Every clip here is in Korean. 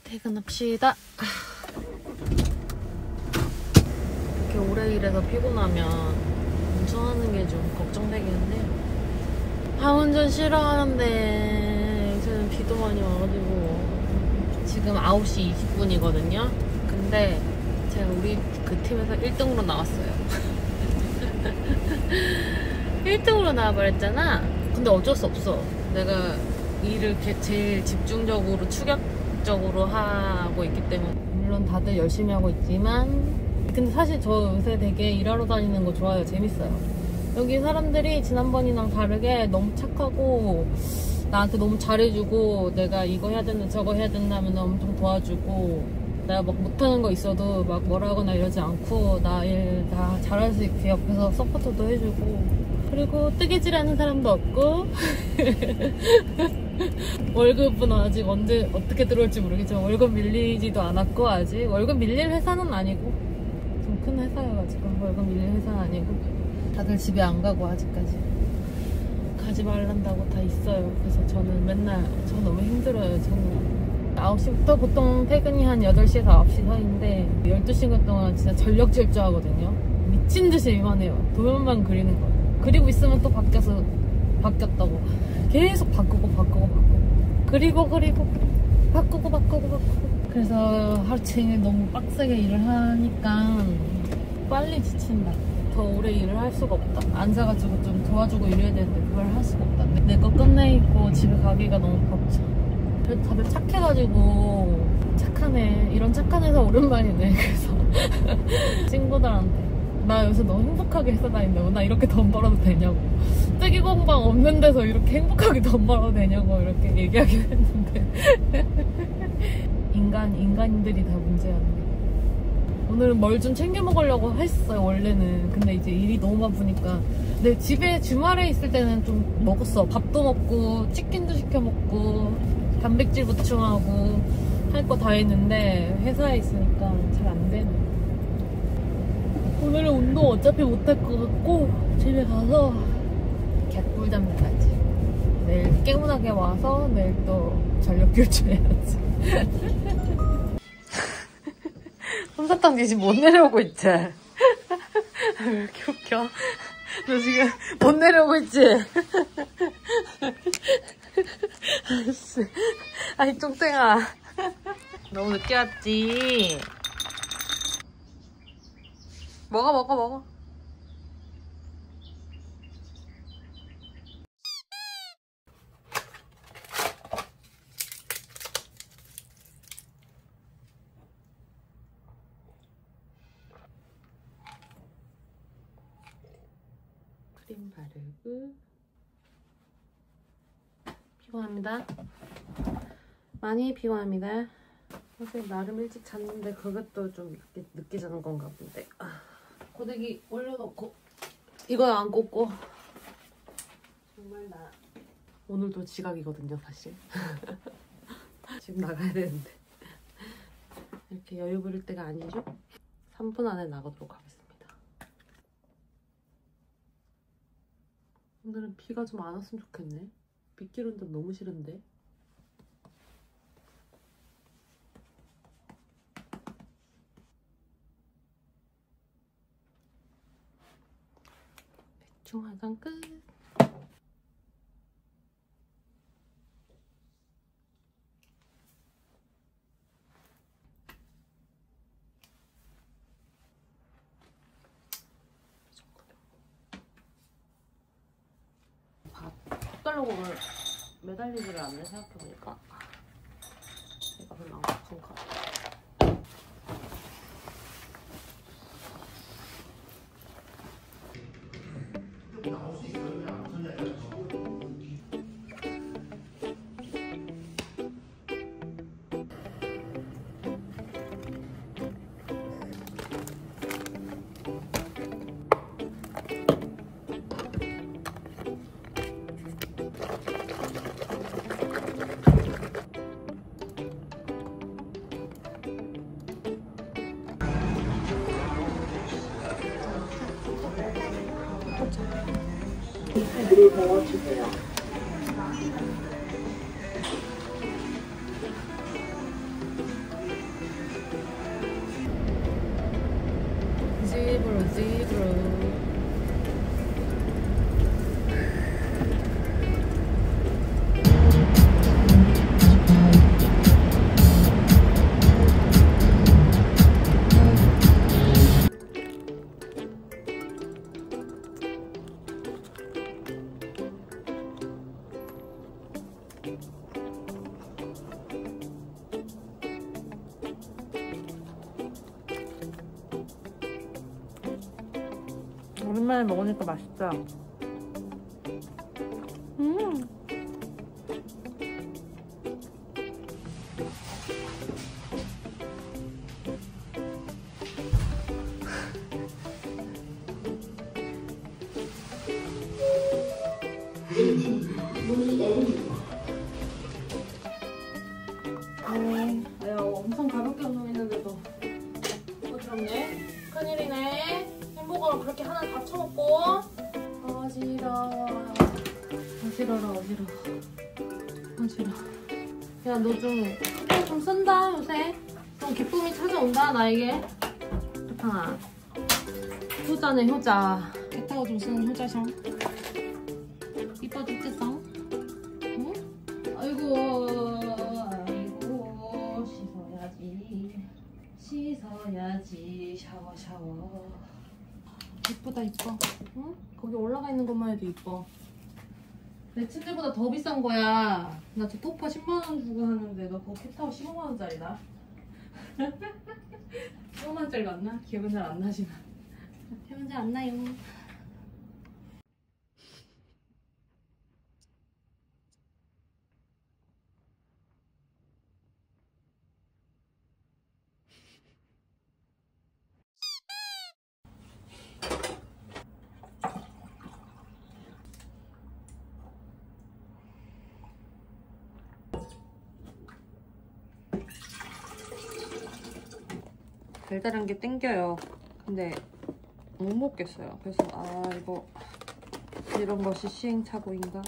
퇴근합시다. 이렇게 오래 일해서 피곤하면 운전하는 게 좀 걱정되긴 해요. 운전 싫어하는데 요새는 비도 많이 와가지고. 지금 9시 20분이거든요 근데 제가 우리 그 팀에서 1등으로 나왔어요. 1등으로 나와버렸잖아. 근데 어쩔 수 없어. 내가 일을 제일 집중적으로 추격적으로 하고 있기 때문에. 물론 다들 열심히 하고 있지만 근데 사실 저 요새 되게 일하러 다니는 거 좋아요. 재밌어요. 여기 사람들이 지난번이랑 다르게 너무 착하고 나한테 너무 잘해주고, 내가 이거 해야 된다 저거 해야 된다면 엄청 도와주고, 내가 막 못하는 거 있어도 막 뭐라 하거나 이러지 않고 나 일 다 잘할 수 있게 옆에서 서포트도 해주고, 그리고 뜨개질하는 사람도 없고 월급은 아직 언제 어떻게 들어올지 모르겠지만 월급 밀리지도 않았고, 아직 월급 밀릴 회사는 아니고, 좀 큰 회사여가지고 월급 밀릴 회사는 아니고, 다들 집에 안 가고 아직까지 가지 말란다고 다 있어요. 그래서 저는 맨날 저 너무 힘들어요. 저는 9시부터 보통 퇴근이 한 8시에서 9시 사이인데 12시간 동안 진짜 전력 질주하거든요. 미친듯이 일만 해요. 도면만 그리는 거예요. 그리고 있으면 또 바뀌었다고 계속 바꾸고 그리고 바꾸고 그래서 하루 종일 너무 빡세게 일을 하니까 빨리 지친다. 더 오래 일을 할 수가 없다. 앉아가지고 좀 도와주고 이래야 되는데 그걸 할 수가 없다. 내 거 끝내고 집에 가기가 너무 벅차. 그래도 다들 착해가지고 착하네. 이런 착한 회사 오랜만이네. 그래서 친구들한테 나 요새 너무 행복하게 회사 다닌다고, 나 이렇게 돈 벌어도 되냐고, 뜨기 공방 없는 데서 이렇게 행복하게 돈 벌어도 되냐고 이렇게 얘기하긴 했는데 인간들이 다 문제였네. 오늘은 뭘 좀 챙겨 먹으려고 했어요 원래는. 근데 이제 일이 너무 바쁘니까. 근데 집에 주말에 있을 때는 좀 먹었어. 밥도 먹고 치킨도 시켜 먹고 단백질 보충하고 할 거 다 했는데 회사에 있으니까 잘 안 되네. 오늘은 운동 어차피 못 할 것 같고 집에 가서 개꿀잠 자야지. 내일 깨운하게 와서 내일 또 전력 질주해야지. 솜사탕 니 지금 못 내려오고 있지? 왜 이렇게 웃겨? 너 지금 못 내려오고 있지? 아이씨. 아이 뚱땡아, 너무 늦게 왔지? 먹어. 크림 바르고. 피곤합니다. 많이 피곤합니다. 어제 나름 일찍 잤는데 그것도 좀 늦게 자는 건가 본데. 고데기 올려놓고 이거 안 꽂고. 정말 나 오늘도 지각이거든요 사실. 지금 나가야 되는데 이렇게 여유 부릴 때가 아니죠? 3분 안에 나가도록 하겠습니다. 오늘은 비가 좀 안 왔으면 좋겠네. 빗길 운전 너무 싫은데. 대충 화장 끝. 숟가락을 매달리지를 않네 생각해보니까. 이거 별로 안 고픈가. 물을 부어주세요. 오랜만에 먹으니까 맛있다. 야, 엄청 가볍게 운동했는데도 어지럽네. 큰일이네. 햄버거를 그렇게 하나 다 처먹고. 어지러워. 어지러워. 야, 너 좀 쓴다 요새. 좀 기쁨이 찾아온다 나에게. 좋다. 효자네 효자. 배 타고 좀 쓰는 효자상. 이뻐 죽겠어. 응? 아이고 씻어야지. 샤워. 이쁘다 이뻐. 응? 거기 올라가 있는 것만 해도 이뻐. 내 침대보다 더 비싼 거야. 나 저 토퍼 10만원 주고 샀는데 너 그거 캣타워 15만원짜리다. 15만원짜리 맞나? 기억은 잘 안 나지만. 기억은 잘 안 나요. 달달한 게 땡겨요. 근데 못 먹겠어요. 그래서 이거 이런 것이 시행착오인가?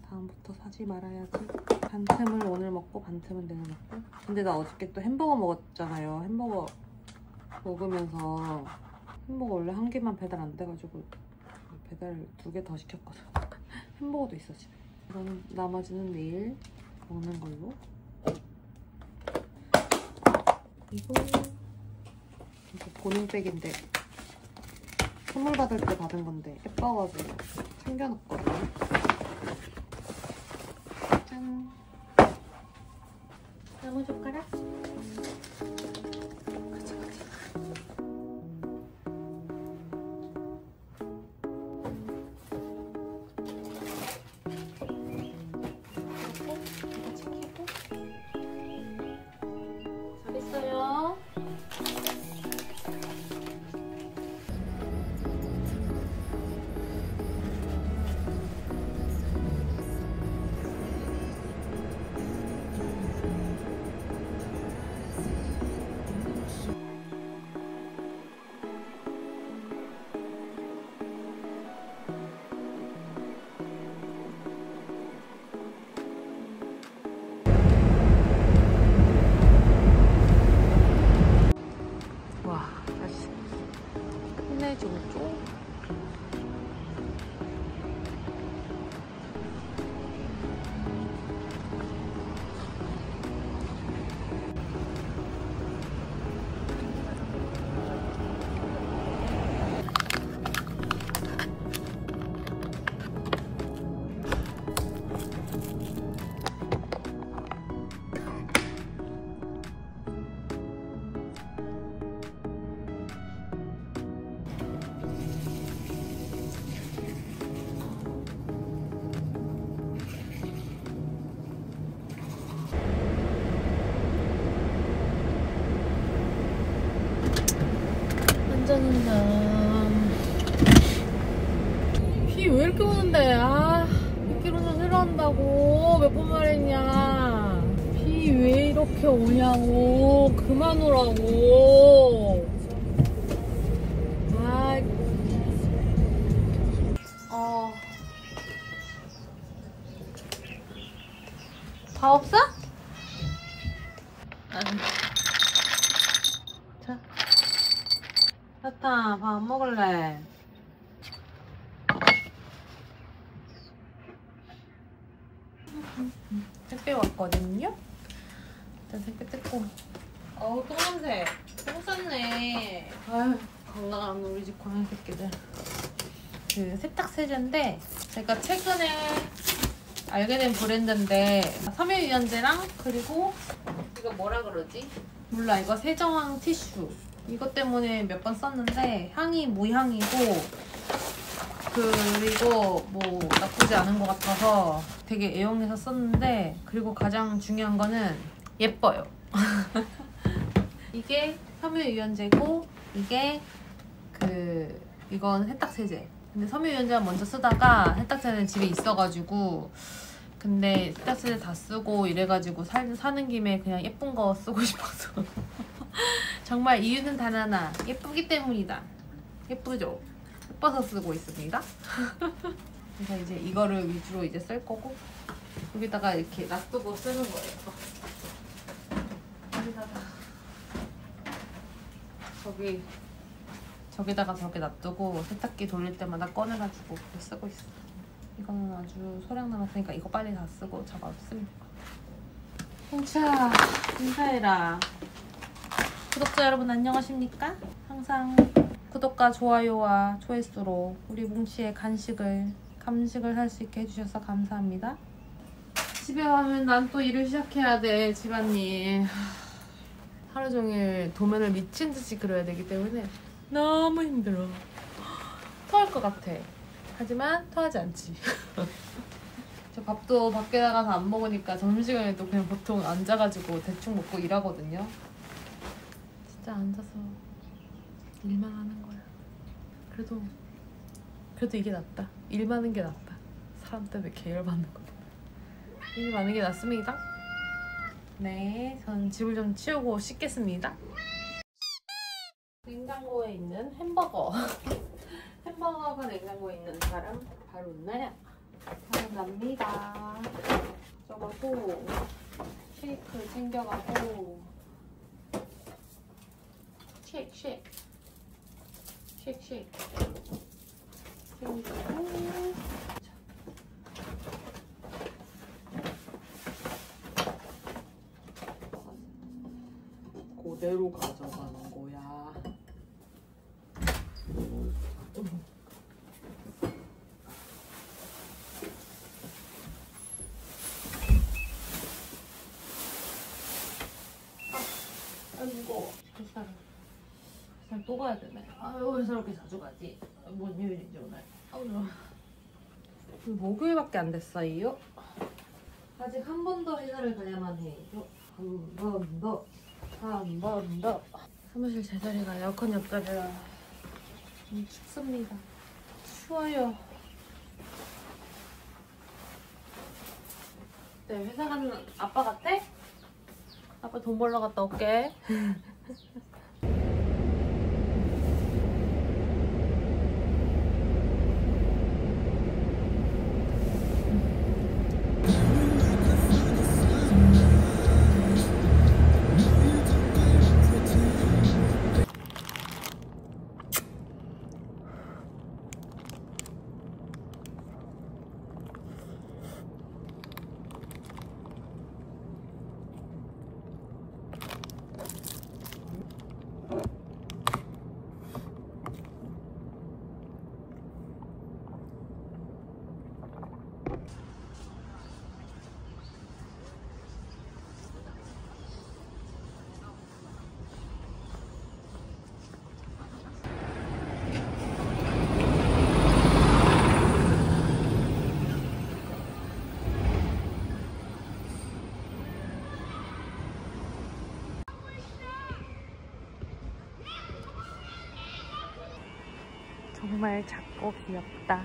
다음부터 사지 말아야지. 반틈을 오늘 먹고 반틈은 내일 먹고. 근데 나 어저께 또 햄버거 먹었잖아요. 햄버거 먹으면서 햄버거 원래 한 개만 배달 안 돼가지고 배달 2개 더 시켰거든. 햄버거도 있어 집에. 그럼 나머지는 내일 먹는 걸로. 이거 보냉백인데 선물 받을 때 받은 건데 예뻐가지고 챙겨놨거든요. 짠! 나무젓가락? 가자. 잘했어요. 비 왜 이렇게 오는데? 미끼로는 싫어한다고 몇 번 말했냐. 비 왜 이렇게 오냐고. 그만 오라고. 다 없어? 자, 사탕 밥 안 먹을래? 택배 왔거든요? 일단 택배 뜯고. 똥 냄새. 똥 쌌네. 아유, 건강한 우리 집 고양이 새끼들. 그 세탁 세제인데 제가 최근에 알게 된 브랜드인데 섬유유연제랑 그리고 이거 뭐라 그러지? 몰라. 이거 세정왕 티슈 이것 때문에 몇 번 썼는데 향이 무향이고 그리고 뭐 나쁘지 않은 것 같아서 되게 애용해서 썼는데, 그리고 가장 중요한 거는 예뻐요. 이게 섬유유연제고 이게 이건 세탁세제. 근데 섬유유연제만 먼저 쓰다가 세탁세제는 집에 있어가지고, 근데 세탁세제 다 쓰고 이래가지고 사는 김에 그냥 예쁜 거 쓰고 싶어서 정말 이유는 단 하나, 예쁘기 때문이다. 예쁘죠? 예뻐서 쓰고 있습니다. 그래서 이제 이거를 위주로 이제 쓸 거고, 여기다가 이렇게 놔두고 쓰는 거예요. 여기다가 저기다가 저렇게 놔두고 세탁기 돌릴 때마다 꺼내가지고 그렇게 쓰고 있어. 이거는 아주 소량 남았으니까 이거 빨리 다 쓰고 저거 쓰면 될 것 같아. 홍차 인사해라. 구독자 여러분 안녕하십니까? 항상 구독과 좋아요와 조회수로 우리 뭉치의 감식을 할 수 있게 해주셔서 감사합니다. 집에 가면 난 또 일을 시작해야 돼. 집안일 하루 종일 도면을 미친 듯이 그려야 되기 때문에 너무 힘들어. 토할 것 같아. 하지만 토하지 않지. 저 밥도 밖에 나가서 안 먹으니까 점심시간에도 그냥 보통 앉아가지고 대충 먹고 일하거든요. 진짜 앉아서 일만 하는 거야. 그래도 이게 낫다. 일 많은 게 낫다. 사람 때문에 계열받는 거보다 일 많은 게 낫습니다. 네, 전 집을 좀 치우고 씻겠습니다. 냉장고에 있는 햄버거. 햄버거가 냉장고에 있는 사람 바로 나야. 바로 납니다. 저거도 쉐이크 챙겨가고 쉐이크 챙기고 그대로 가져가는 거야. 아이고, 뱃살 또 가야 되네. 아유, 왜 저렇게 자주 가지? 뭔 요일이지 오늘? 오늘 목요일밖에 안 됐어요. 아직 한 번 더 회사를 가야만 해요. 한 번 더. 사무실 제자리가 에어컨이 없다면 춥습니다. 추워요. 네, 회사 가는 아빠 같아? 아빠 돈 벌러 갔다 올게. 정말 작고 귀엽다.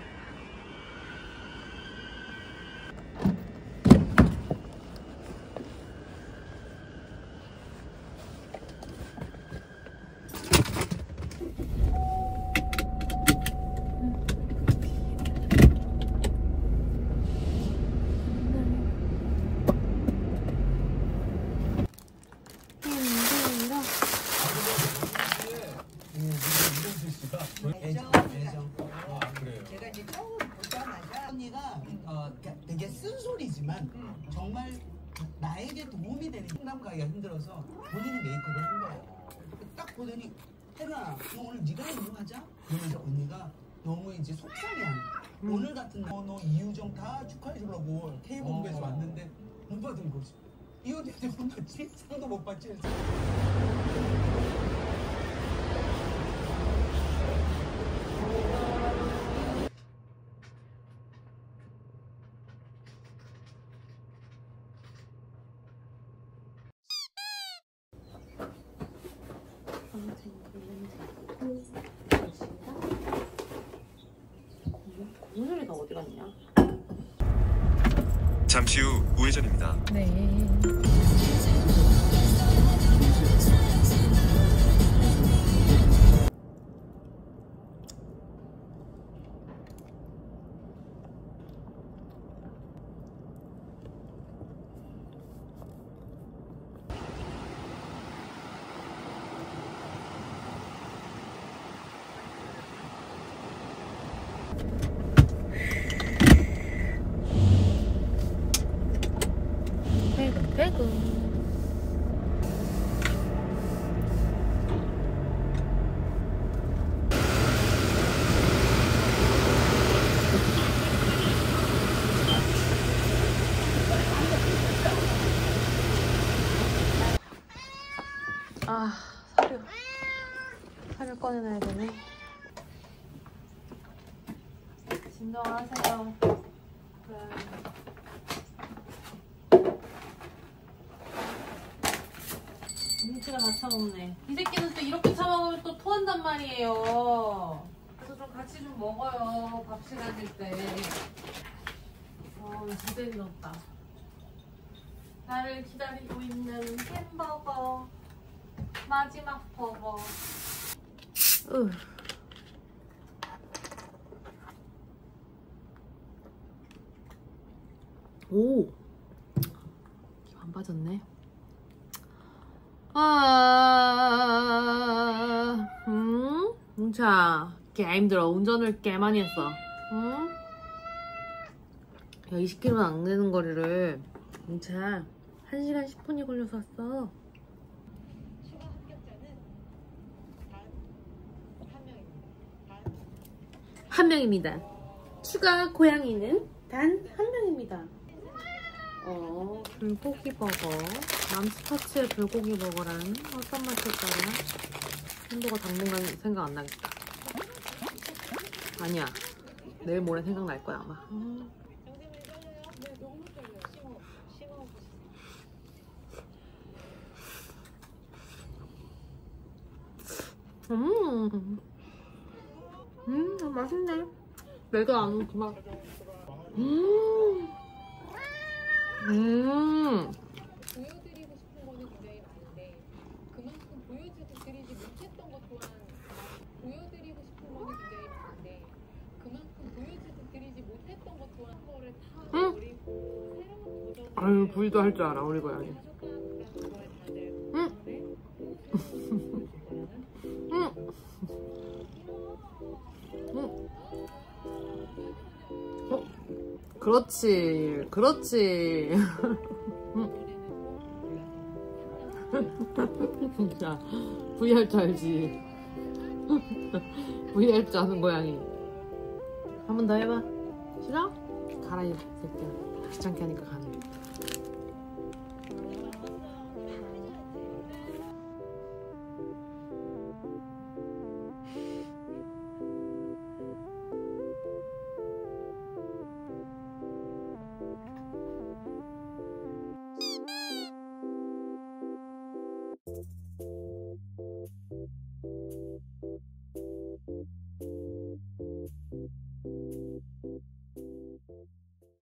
제가 이제 처음 보자마자 언니가 되게 쓴소리지만 정말 나에게 도움이 되는 상담 가기가 힘들어서 본인이 메이크업을 한 거예요. 딱 보더니 혜나 오늘 네가 운동하자? 그러면서 언니가 너무 이제 속상해하는 오늘 같은 날 너 이유정 다 축하해 주려고 K본부에서 왔는데 못 받은 거지. 이 언니한테 못 받지? 상도 못 받지? 고무줄이가 어디 갔냐? 잠시 후 우회전입니다. 네. 퇴근. 아, 사료 꺼내놔야 되네. 진정하세요. 눈치가 다 차먹네. 이 새끼는 또 이렇게 차먹으면 또 토한단 말이에요. 그래서 좀 같이 좀 먹어요. 밥 시간일 때. 진짜 힘들었다. 나를 기다리고 있는 햄버거. 마지막 버거. 오! 안 빠졌네. 뭉차, 개 힘들어. 운전을 개 많이 했어. 응? 야, 20km 안 되는 거리를 뭉차 1시간 10분이 걸려서 왔어. 추가 합격자는 단 한 명입니다. 한 명입니다. 추가 고양이는 단 한 명입니다. 불고기 버거. 맘스터치의 불고기 버거란 어떤 맛일까요? 햄버거 당분간 생각 안 나겠다. 아니야. 내일 모레 생각날 거야 아마. 정세민이 떨려요? 네, 너무 떨려요. 심호 맛있네. 내가 아는 그 맛. 보여드리고 싶은 거는 굉장히 많은데 그만큼 보여드리지 못했던 것 또한 보여드리고 싶은 거는 굉장히 많은데 그만큼 보여드리지 못했던 것 또한 거를 다 버리고 새로운 도전을 아유, 부위도 할 줄 알아 우리 고양이. 그렇지, 그렇지. 진짜 V 할 줄 알지. V 할 줄 아는 고양이. 한 번 더 해봐. 싫어? 가라 이 새끼야. 귀찮게 하니까 가네.